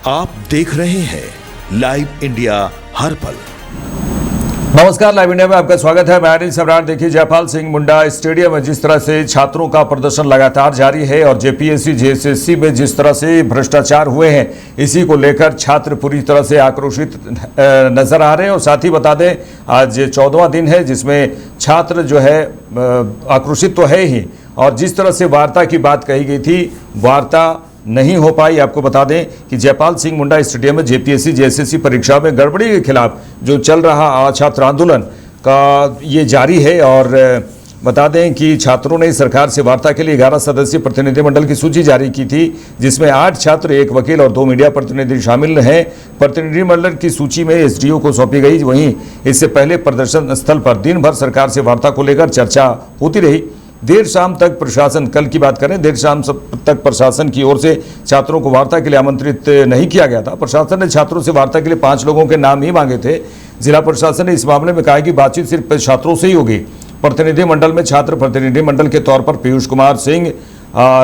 आप देख रहे हैं लाइव इंडिया हर पल। नमस्कार, लाइव इंडिया में आपका स्वागत है। मैं अनिल सम्राट। देखिए, जयपाल सिंह मुंडा स्टेडियम में जिस तरह से छात्रों का प्रदर्शन लगातार जारी है और जेपीएससी जेएसएससी में जिस तरह से भ्रष्टाचार हुए हैं, इसी को लेकर छात्र पूरी तरह से आक्रोशित नजर आ रहे हैं। और साथ ही बता दें, आज 14वां दिन है जिसमें छात्र जो है आक्रोशित तो है ही, और जिस तरह से वार्ता की बात कही गई थी, वार्ता नहीं हो पाई। आपको बता दें कि जयपाल सिंह मुंडा स्टेडियम में जेपीएससी जेएसएससी परीक्षा में गड़बड़ी के खिलाफ जो चल रहा छात्र आंदोलन का ये जारी है। और बता दें कि छात्रों ने सरकार से वार्ता के लिए 11 सदस्यीय प्रतिनिधिमंडल की सूची जारी की थी, जिसमें 8 छात्र, 1 वकील और 2 मीडिया प्रतिनिधि शामिल हैं। प्रतिनिधिमंडल की सूची में एसडीओ को सौंपी गई। वहीं इससे पहले प्रदर्शन स्थल पर दिन भर सरकार से वार्ता को लेकर चर्चा होती रही। देर शाम तक प्रशासन, कल की बात करें, देर शाम तक प्रशासन की ओर से छात्रों को वार्ता के लिए आमंत्रित नहीं किया गया था। प्रशासन ने छात्रों से वार्ता के लिए 5 लोगों के नाम ही मांगे थे। जिला प्रशासन ने इस मामले में कहा कि बातचीत सिर्फ छात्रों से ही होगी। प्रतिनिधिमंडल में छात्र प्रतिनिधिमंडल के तौर पर पीयूष कुमार सिंह,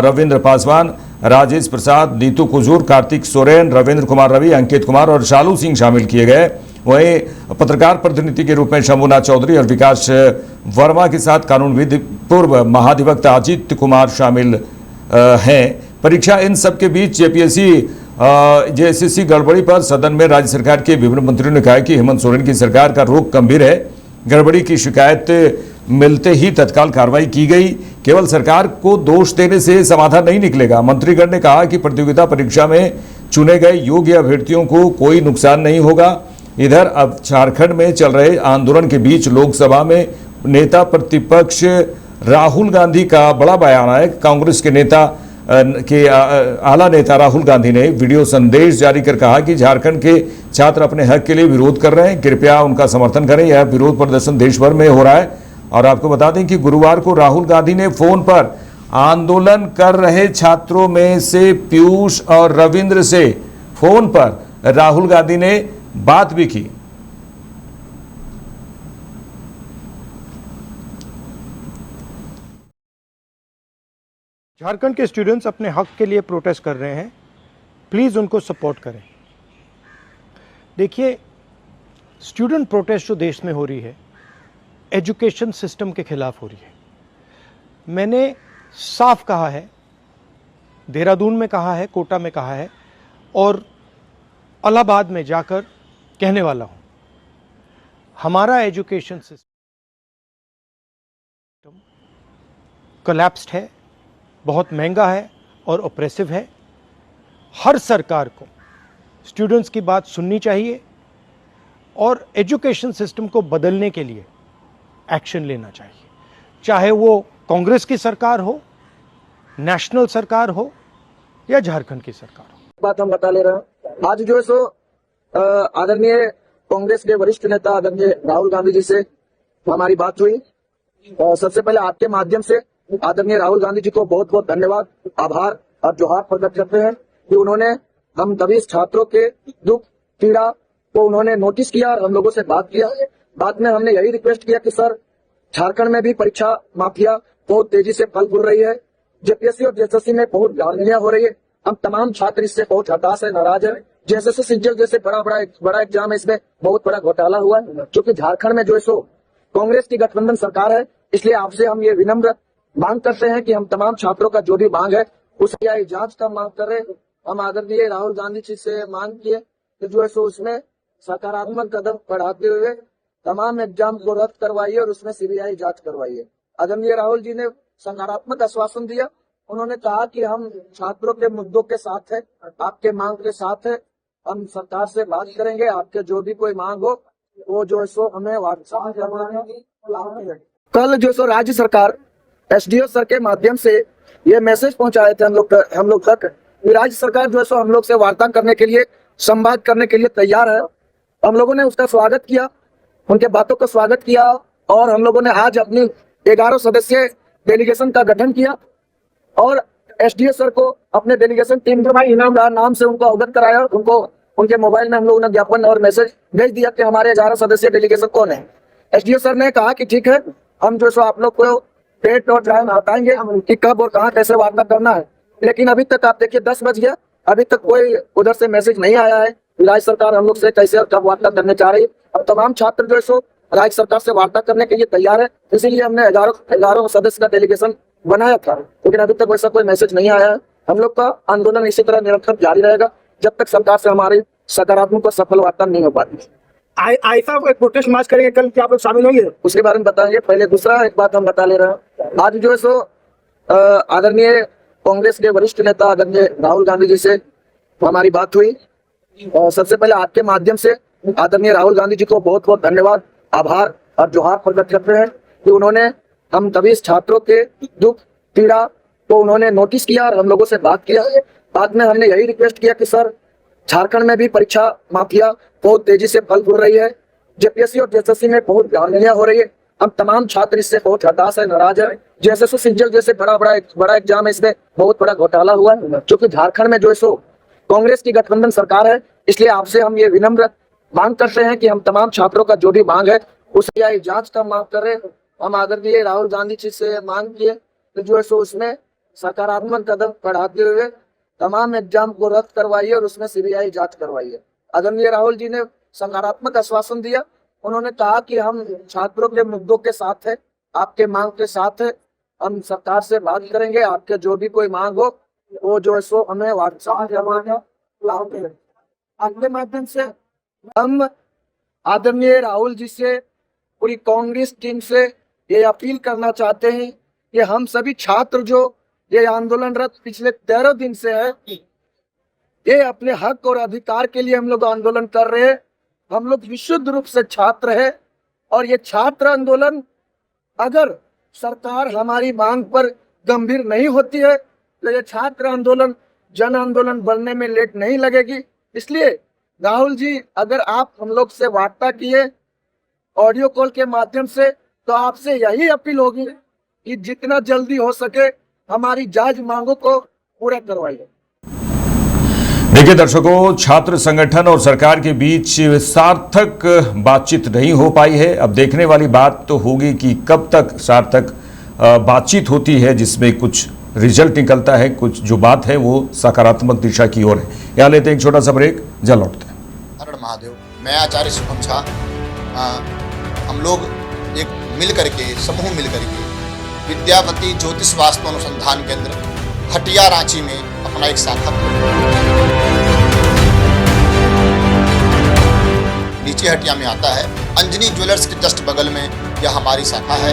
रविंद्र पासवान, राजेश प्रसाद, नीतू कुजूर, कार्तिक सोरेन, रविंद्र कुमार रवि, अंकित कुमार और शालू सिंह शामिल किए गए। वहीं पत्रकार प्रतिनिधि के रूप में शंभुनाथ चौधरी और विकास वर्मा के साथ कानूनविद पूर्व महाधिवक्ता अजीत कुमार शामिल हैं। परीक्षा इन सब के बीच जेपीएससी जेएसएससी गड़बड़ी पर सदन में राज्य सरकार के विभिन्न मंत्रियों ने कहा कि हेमंत सोरेन की सरकार का रुख गंभीर है। गड़बड़ी की शिकायत मिलते ही तत्काल कार्रवाई की गई। केवल सरकार को दोष देने से समाधान नहीं निकलेगा। मंत्रीगण ने कहा कि प्रतियोगिता परीक्षा में चुने गए योग्य अभ्यर्थियों को कोई नुकसान नहीं होगा। इधर अब झारखंड में चल रहे आंदोलन के बीच लोकसभा में नेता प्रतिपक्ष राहुल गांधी का बड़ा बयान है। कांग्रेस के नेता के आला नेता राहुल गांधी ने वीडियो संदेश जारी कर कहा कि झारखंड के छात्र अपने हक के लिए विरोध कर रहे हैं, कृपया उनका समर्थन करें। यह विरोध प्रदर्शन देश भर में हो रहा है। और आपको बता दें कि गुरुवार को राहुल गांधी ने फोन पर आंदोलन कर रहे छात्रों में से पीयूष और रविंद्र से फोन पर राहुल गांधी ने बात भी की। झारखंड के स्टूडेंट्स अपने हक के लिए प्रोटेस्ट कर रहे हैं, प्लीज उनको सपोर्ट करें। देखिए, स्टूडेंट प्रोटेस्ट जो देश में हो रही है, एजुकेशन सिस्टम के खिलाफ हो रही है। मैंने साफ कहा है, देहरादून में कहा है, कोटा में कहा है और इलाहाबाद में जाकर कहने वाला हूं। हमारा एजुकेशन सिस्टम कोलैप्स्ड है, बहुत महंगा है और ऑप्रेसिव है। हर सरकार को स्टूडेंट्स की बात सुननी चाहिए और एजुकेशन सिस्टम को बदलने के लिए एक्शन लेना चाहिए, चाहे वो कांग्रेस की सरकार हो, नेशनल सरकार हो या झारखंड की सरकार हो। बात हम बता ले रहे हैं। आज जो है सो आदरणीय कांग्रेस के वरिष्ठ नेता आदरणीय राहुल गांधी जी से हमारी बात हुई। सबसे पहले आपके माध्यम से आदरणीय राहुल गांधी जी को बहुत बहुत धन्यवाद, आभार और जोहार प्रकट करते हैं कि उन्होंने हम सभी छात्रों के दुख पीड़ा को उन्होंने नोटिस किया और हम लोगों से बात किया। बाद में हमने यही रिक्वेस्ट किया कि सर, झारखंड में भी परीक्षा माफिया बहुत तेजी से फल फूल रही है, जेपीएससी और जेएसएससी में बहुत धांधलियां हो रही है। हम तमाम छात्र इससे बहुत हताश है, नाराज है। जेएसएससी सिज्जल जैसे बड़ा एग्जाम है, इसमें बहुत बड़ा घोटाला हुआ है, क्योंकि झारखंड में जो है सो कांग्रेस की गठबंधन सरकार है। इसलिए आपसे हम ये विनम्र मांग करते हैं कि हम तमाम छात्रों का जो भी मांग है उसकी जांच का मांग कर रहे। हम आदरणीय राहुल गांधी जी से मांग किए कि जो है सो उसमें सकारात्मक कदम बढ़ाते हुए तमाम एग्जाम को रद्द करवाइए और उसमें सीबीआई जांच करवाइए। आदरणीय राहुल जी ने सकारात्मक आश्वासन दिया। उन्होंने कहा कि हम छात्रों के मुद्दों के साथ है, आपके मांग के साथ है, हम सरकार से बात करेंगे। आपके जो भी कोई मांग हो वो जो है सो हमें व्हाट्सएप करवाना। कल जो सो राज्य सरकार एसडीओ सर के माध्यम से ये मैसेज पहुंचाए थे हम लोग तक कि राज्य सरकार जो है सो हम लोग से वार्ता करने के लिए, संवाद करने के लिए तैयार है। हम लोगों ने उसका स्वागत किया, उनके बातों का स्वागत किया और हम लोगों ने आज अपनी 11 सदस्यीय डेलीगेशन का गठन किया और एसडीओ सर को अपने डेलीगेशन टीम के इनामदार नाम से उनको अवगत कराया। उनको उनके मोबाइल में हम लोगों ने ज्ञापन और मैसेज भेज दिया कि हमारे 11 सदस्यीय डेलीगेशन कौन है। एसडीओ सर ने कहा कि ठीक है, हम जो सो आप लोग को डेट और टाइम बताएंगे कि कब और कहाँ कैसे वार्ता करना है। लेकिन अभी तक आप देखिए 10 बज गया, अभी तक कोई उधर से मैसेज नहीं आया है कि राज्य सरकार हम लोग से कैसे और कब वार्ता करने जा रही है। और तमाम छात्र जो है सो राज्य सरकार से वार्ता करने के लिए तैयार है, इसीलिए हमने हजारों सदस्य का डेलीगेशन बनाया था, लेकिन अभी तक वैसा कोई मैसेज नहीं आया है। हम लोग का आंदोलन इसी तरह निरंतर जारी रहेगा जब तक सरकार से हमारी सकारात्मक और सफल वार्ता नहीं हो पाती। ऐसा प्रोटेस्ट मार्च करेंगे कल, क्या आप लोग शामिल होंगे? उसके बारे में बताएंगे। पहले दूसरा एक बात हम बता ले रहे हैं, आज जो है सो आदरणीय कांग्रेस के वरिष्ठ नेता आदरणीय राहुल गांधी जी से हमारी बात हुई। सबसे पहले आपके माध्यम से आदरणीय राहुल गांधी जी को बहुत बहुत धन्यवाद, आभार और जोहार प्रकट करते हैं कि उन्होंने हम सभी छात्रों के दुख पीड़ा को उन्होंने नोटिस किया और हम लोगों से बात किया। बाद में हमने यही रिक्वेस्ट किया कि सर, झारखंड में भी परीक्षा माफिया बहुत तेजी से फल फूल रही है, जेपीएससी और जेएसएससी में बहुत धांधलियां हो रही है। हम तमाम छात्र इससे बहुत हताश है, नाराज है। जेएसएससी सिंजल जैसे बड़ा एग्जाम है, इसमें बहुत बड़ा घोटाला हुआ है, क्योंकि झारखंड में जो है सो कांग्रेस की गठबंधन सरकार है। इसलिए आपसे हम ये विनम्र मांग करते हैं कि हम तमाम छात्रों का जो भी मांग है उसकी जांच का मांग कर रहे हैं। हम आदरणीय राहुल गांधी जी से मांग किए तो जो है सो उसमें सकारात्मक कदम बढ़ाते हुए तमाम एग्जाम को रद्द करवाइए और उसमें सीबीआई जांच करवाइए। आदरणीय राहुल जी ने सकारात्मक आश्वासन दिया। उन्होंने कहा कि हम छात्रों के मुद्दों के साथ है, आपके मांग के साथ है, हम सरकार से बात करेंगे, आपके जो भी कोई मांग हो वो जो है सो हमें व्हाट्सएप आपके माध्यम से हम आदरणीय राहुल जी से पूरी कांग्रेस टीम से ये अपील करना चाहते हैं कि हम सभी छात्र जो ये आंदोलनरत पिछले 13 दिन से है, ये अपने हक और अधिकार के लिए हम लोग आंदोलन कर रहे हैं। हम लोग विशुद्ध रूप से छात्र है और ये छात्र आंदोलन अगर सरकार हमारी मांग पर गंभीर नहीं होती है तो ये छात्र आंदोलन जन आंदोलन बनने में लेट नहीं लगेगी। इसलिए राहुल जी, अगर आप हम लोग से वार्ता किए ऑडियो कॉल के माध्यम से, तो आपसे यही अपील होगी कि जितना जल्दी हो सके हमारी जायज मांगों को पूरा करवाइए। देखिए दर्शकों, छात्र संगठन और सरकार के बीच सार्थक बातचीत नहीं हो पाई है। अब देखने वाली बात तो होगी कि कब तक सार्थक बातचीत होती है जिसमें कुछ रिजल्ट निकलता है, कुछ जो बात है वो सकारात्मक दिशा की ओर है। यहाँ लेते हैं एक छोटा सा ब्रेक, जल्द लौटते हैं। हर हर महादेव। मैं आचार्य शुभम झा, हम लोग एक मिल करके समूह मिल करके विद्यापति ज्योतिष वास्तु अनुसंधान केंद्र हटिया रांची में अपना एक शाखा नीचे हटिया में आता है, अंजनी ज्वेलर्स के जस्ट बगल में यह हमारी शाखा है।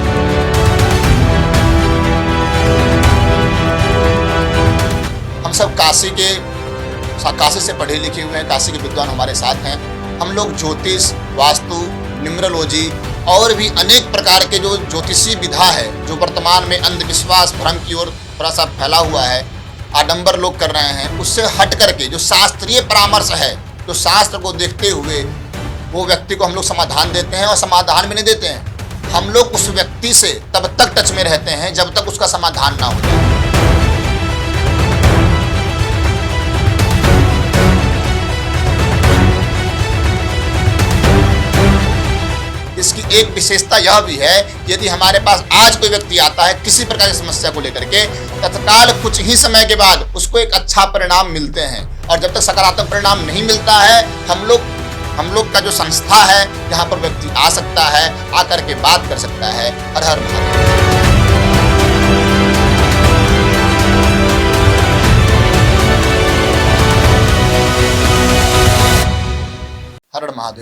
हम सब काशी से पढ़े लिखे हुए हैं, काशी के विद्वान हमारे साथ हैं। हम लोग ज्योतिष, वास्तु, न्यूमरोलॉजी और भी अनेक प्रकार के जो ज्योतिषी विधा है जो वर्तमान में अंधविश्वास भ्रम की ओर थोड़ा सा फैला हुआ है, आडंबर लोग कर रहे हैं, उससे हट करके जो शास्त्रीय परामर्श है, जो शास्त्र को देखते हुए वो व्यक्ति को हम लोग समाधान देते हैं। और समाधान भी नहीं देते हैं, हम लोग उस व्यक्ति से तब तक टच में रहते हैं जब तक उसका समाधान ना हो जाए। इसकी एक विशेषता यह भी है कि यदि हमारे पास आज कोई व्यक्ति आता है किसी प्रकार की समस्या को लेकर के, तत्काल कुछ ही समय के बाद उसको एक अच्छा परिणाम मिलते हैं। और जब तक सकारात्मक परिणाम नहीं मिलता है, हम लोग का जो संस्था है जहाँ पर व्यक्ति आ सकता है, आकर के बात कर सकता है। हर हर महादेव। हर हर महादेव।